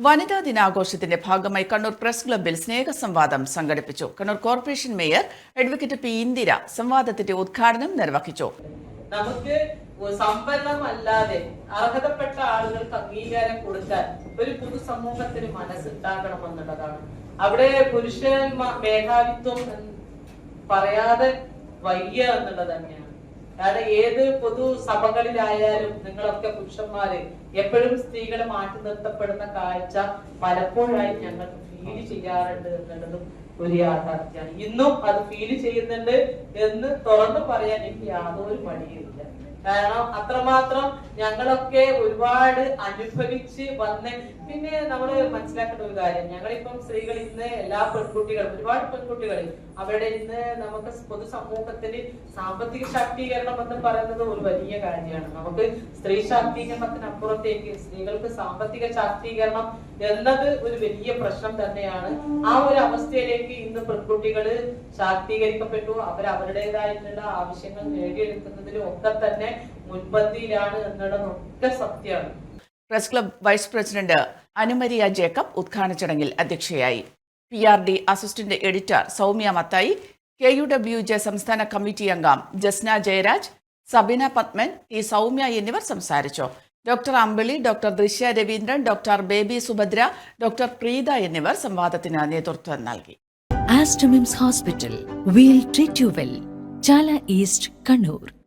വനിതാ ദിനാഘോഷത്തിന്റെ ഭാഗമായി കണ്ണൂർ പ്രസ് ക്ലബ്ബിൽ സ്നേഹസംവാദം സംഘടിപ്പിച്ചു. Kannur corporation mayor advocate P Indira സംവാദത്തിന്റെ ഉദ്ഘാടനം നിർവഹിച്ചു. നമുക്ക് സംവരണമല്ലാതെ അർഹതപ്പെട്ട ആളുകൾക്ക് അംഗീകാരം കൊടുക്കാൻ ഒരു പൊതുസമൂഹത്തിന് മനസ്സുണ്ടാകണമെന്നുള്ളതാണ്. അവിടെ പുരുഷ മേധാവിത്വം പറയാതെ വയ്യ എന്നുള്ളത് തന്നെയാണ്. കാരണം ഏത് പൊതു സഭകളിലായാലും നിങ്ങളൊക്കെ പുരുഷന്മാര് എപ്പോഴും സ്ത്രീകളെ മാറ്റി നിർത്തപ്പെടുന്ന കാഴ്ച പലപ്പോഴായി ഞങ്ങൾ ഫീൽ ചെയ്യാറുണ്ട് എന്നുള്ളതും ഒരു യാഥാർത്ഥ്യമാണ്. ഇന്നും അത് ഫീൽ ചെയ്യുന്നുണ്ട് എന്ന് തുറന്നു പറയാൻ എനിക്ക് യാതൊരു മടിയുമില്ല. കാരണം അത്രമാത്രം ഞങ്ങളൊക്കെ ഒരുപാട് അനുഭവിച്ച് വന്ന് പിന്നെ നമ്മൾ മനസ്സിലാക്കേണ്ട ഒരു കാര്യം, ഞങ്ങളിപ്പം സ്ത്രീകൾ ഇന്ന് എല്ലാ പെൺകുട്ടികളും ഒരുപാട് പെൺകുട്ടികൾ അവരുടെ ഇന്ന് നമുക്ക് പൊതുസമൂഹത്തിന് സാമ്പത്തിക ശാക്തീകരണം എന്ന് പറയുന്നത് ഒരു വലിയ കാര്യമാണ്. നമുക്ക് സ്ത്രീ ശാക്തീകരണത്തിനപ്പുറത്തേക്ക് സ്ത്രീകൾക്ക് സാമ്പത്തിക ശാക്തീകരണം എന്നത് ഒരു വലിയ പ്രശ്നം തന്നെയാണ്. ആ ഒരു അവസ്ഥയിലേക്ക് ഇന്ന് പെൺകുട്ടികൾ ശാക്തീകരിക്കപ്പെട്ടു. അവരുടേതായിട്ടുള്ള ആവശ്യങ്ങൾ നേടിയെടുക്കുന്നതിലും ഒക്കെ തന്നെ മുൻപന്തിയിലാണ് എന്നുള്ളതൊക്കെ സത്യമാണ്. Press club vice president Anumaria Jacob ഉദ്ഘാടന ചടങ്ങിൽ അധ്യക്ഷയായി. PRD assistant editor Soumya Mathai, KUWJ സംസ്ഥാന കമ്മിറ്റി അംഗം ജസ്ന ജയരാജ്, സബിന പത്മൻ, T സൗമ്യ എന്നിവർ സംസാരിച്ചു. ഡോക്ടർ അമ്പിളി, ഡോക്ടർ ദൃശ്യ Raveendran, doctor baby Subhadra, doctor Preetha എന്നിവർ സംവാദത്തിന് നേതൃത്വം നൽകി. Aster MIMS hospital, we'll treat you well. Chala east, Kannur.